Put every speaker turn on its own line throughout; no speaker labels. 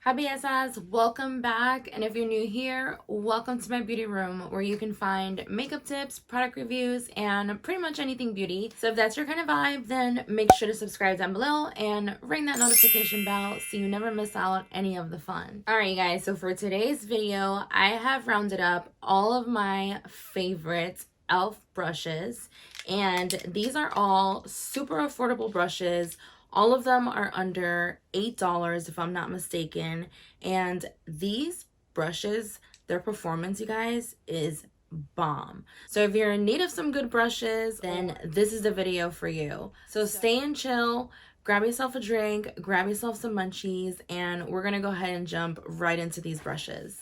Hi BSS, welcome back, and if you're new here, welcome to my beauty room where you can find makeup tips, product reviews, and pretty much anything beauty. So if that's your kind of vibe, then make sure to subscribe down below and ring that notification bell so you never miss out any of the fun. Alright guys, so for today's video, I have rounded up all of my favorite e.l.f. brushes, and these are all super affordable brushes. All of them are under $8 if I'm not mistaken. And these brushes, their performance, you guys, is bomb. So if you're in need of some good brushes, then this is the video for you. So stay and chill, grab yourself a drink, grab yourself some munchies, and we're gonna go ahead and jump right into these brushes.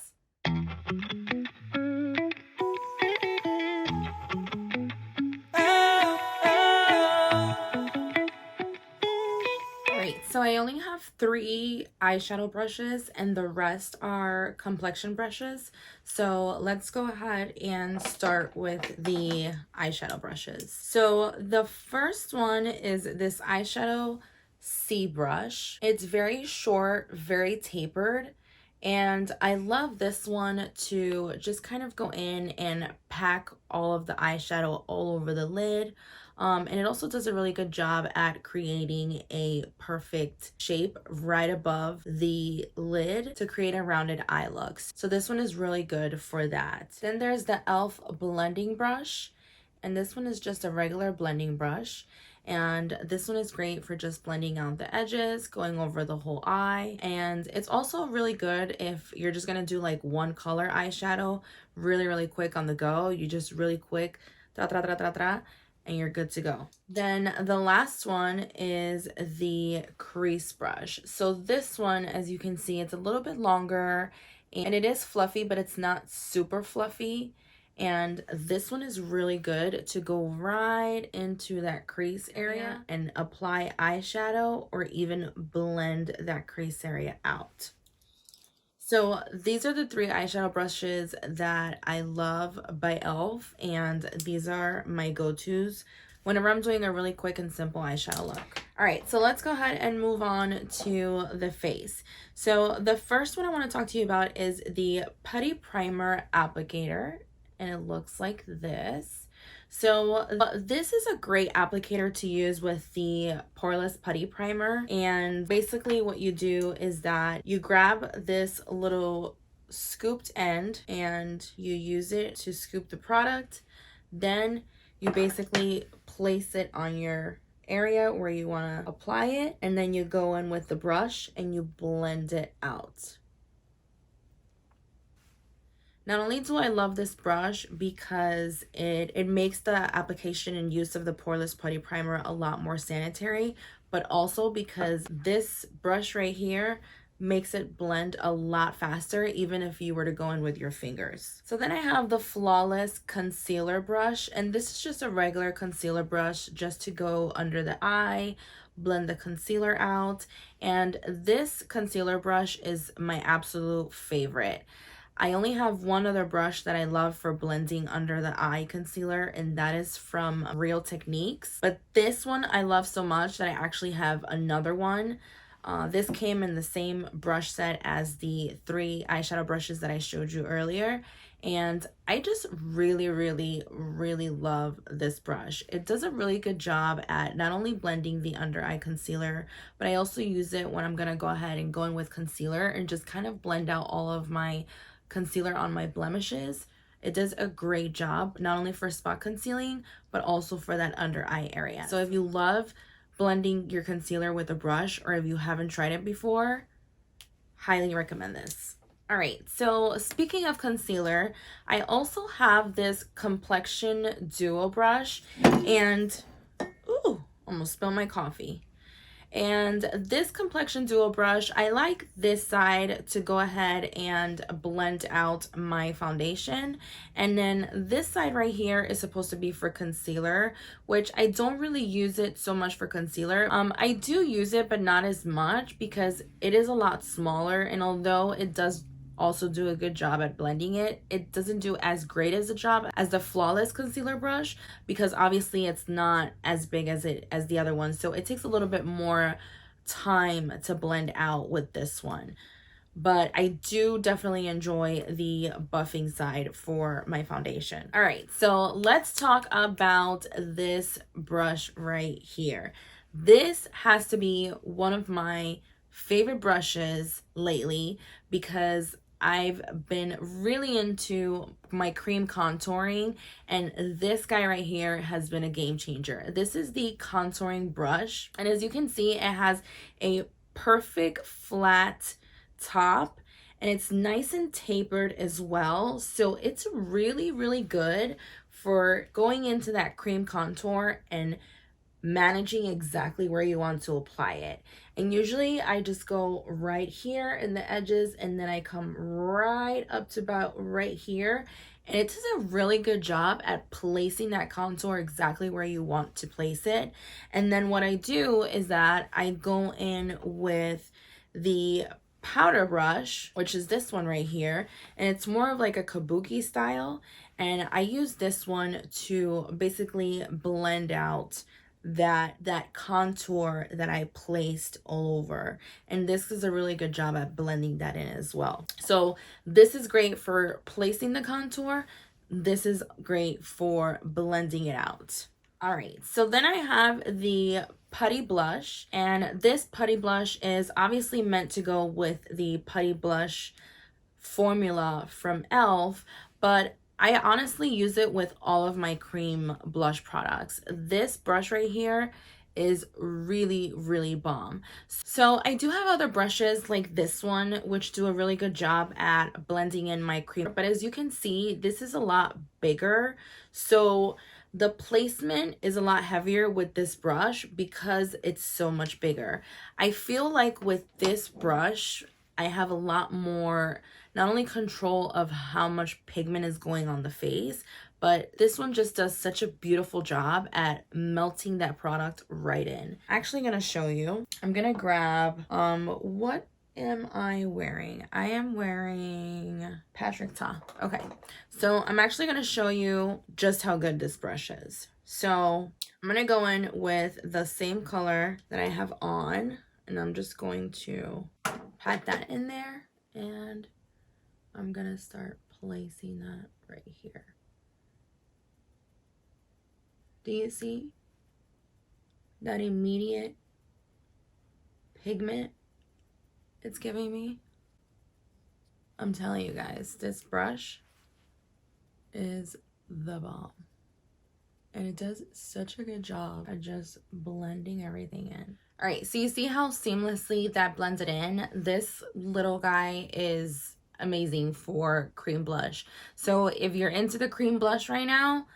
So I only have 3 eyeshadow brushes and the rest are complexion brushes. So let's go ahead and start with the eyeshadow brushes. So the first one is this eyeshadow C brush. It's very short, very tapered. And I love this one to just kind of go in and pack all of the eyeshadow all over the lid. And it also does a really good job at creating a perfect shape right above the lid to create a rounded eye look. So this one is really good for that. Then there's the e.l.f. blending brush, and this one is just a regular blending brush. And this one is great for just blending out the edges, going over the whole eye. And it's also really good if you're just gonna do like one color eyeshadow really quick on the go. You just really quick, and you're good to go. Then the last one is the crease brush. So this one, as you can see, it's a little bit longer and it is fluffy, but it's not super fluffy. And this one is really good to go right into that crease area and apply eyeshadow or even blend that crease area out. So these are the 3 eyeshadow brushes that I love by e.l.f. and these are my go-tos whenever I'm doing a really quick and simple eyeshadow look. Alright, so let's go ahead and move on to the face. So the first one I want to talk to you about is the Putty Primer Applicator, and it looks like this. So this is a great applicator to use with the Poreless Putty Primer, and basically what you do is that you grab this little scooped end and you use it to scoop the product. Then you basically place it on your area where you want to apply it, and then you go in with the brush and you blend it out. Not only do I love this brush because it makes the application and use of the Poreless Putty Primer a lot more sanitary, but also because this brush right here makes it blend a lot faster even if you were to go in with your fingers. So then I have the Flawless Concealer Brush, and this is just a regular concealer brush just to go under the eye, blend the concealer out, and this concealer brush is my absolute favorite. I only have one other brush that I love for blending under the eye concealer, and that is from Real Techniques. But this one I love so much that I actually have another one. This came in the same brush set as the 3 eyeshadow brushes that I showed you earlier. And I just really love this brush. It does a really good job at not only blending the under eye concealer, but I also use it when I'm going to go ahead and go in with concealer and just kind of blend out all of my concealer on my blemishes. It does a great job, not only for spot concealing, but also for that under eye area. So if you love blending your concealer with a brush, or if you haven't tried it before, highly recommend this. All right, so speaking of concealer, I also have this Complexion Duo brush, and ooh, almost spilled my coffee. And this Complexion Duo brush, I like this side to go ahead and blend out my foundation. And then this side right here is supposed to be for concealer, which I don't really use it so much for concealer. I do use it, but not as much because it is a lot smaller. And although it does also do a good job at blending it, it doesn't do as great as a job as the Flawless concealer brush because obviously it's not as big as the other one, so it takes a little bit more time to blend out with this one. but I do definitely enjoy the buffing side for my foundation. All right, so let's talk about this brush right here. This has to be one of my favorite brushes lately because I've been really into my cream contouring, and this guy right here has been a game changer. This is the contouring brush, and as you can see, it has a perfect flat top, and it's nice and tapered as well. So it's really good for going into that cream contour and managing exactly where you want to apply it. And usually I just go right here in the edges, and then I come right up to about right here, and it does a really good job at placing that contour exactly where you want to place it. And then what I do is that I go in with the powder brush, which is this one right here, and it's more of like a kabuki style, and I use this one to basically blend out that contour that I placed all over, and this is a really good job at blending that in as well. So this is great for placing the contour, this is great for blending it out. All right, so then I have the putty blush, and this putty blush is obviously meant to go with the putty blush formula from e.l.f., but I honestly use it with all of my cream blush products. This brush right here is really bomb. So I do have other brushes like this one, which do a really good job at blending in my cream, but as you can see, this is a lot bigger, so the placement is a lot heavier with this brush because it's so much bigger. I feel like with this brush, I have a lot more, not only control of how much pigment is going on the face, but this one just does such a beautiful job at melting that product right in. I'm actually gonna show you. I'm gonna grab, what am I wearing? I am wearing Patrick Ta. Okay, so I'm actually gonna show you just how good this brush is. So I'm gonna go in with the same color that I have on, and I'm just going to pat that in there, and I'm gonna start placing that right here. Do you see that immediate pigment it's giving me? I'm telling you guys, this brush is the bomb, and it does such a good job at just blending everything in. All right, so you see how seamlessly that blends it in? This little guy is amazing for cream blush. So if you're into the cream blush right now,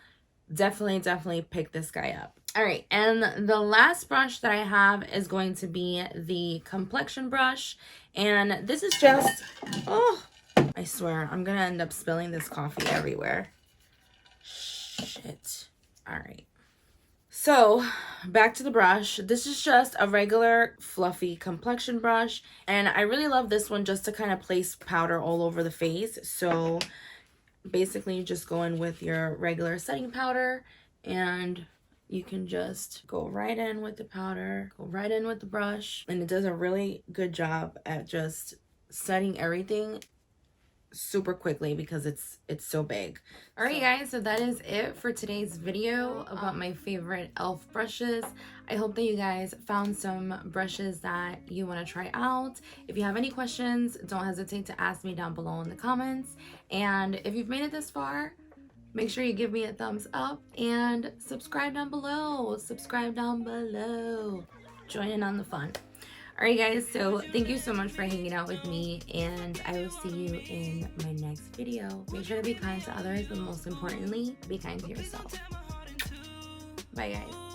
definitely pick this guy up. All right, and the last brush that I have is going to be the complexion brush, and this is just, oh, I swear I'm gonna end up spilling this coffee everywhere. Shit. All right, so back to the brush. This is just a regular fluffy complexion brush, and I really love this one just to kind of place powder all over the face. So basically you just go in with your regular setting powder, and you can just go right in with the powder, go right in with the brush, and it does a really good job at just setting everything super quickly because it's so big. All right, guys, so that is it for today's video about my favorite e.l.f. brushes. I hope that you guys found some brushes that you want to try out. If you have any questions, don't hesitate to ask me down below in the comments. And if you've made it this far, make sure you give me a thumbs up and subscribe down below. Join in on the fun. All right, guys, so thank you so much for hanging out with me, and I will see you in my next video. Make sure to be kind to others, but most importantly, be kind to yourself. Bye, guys.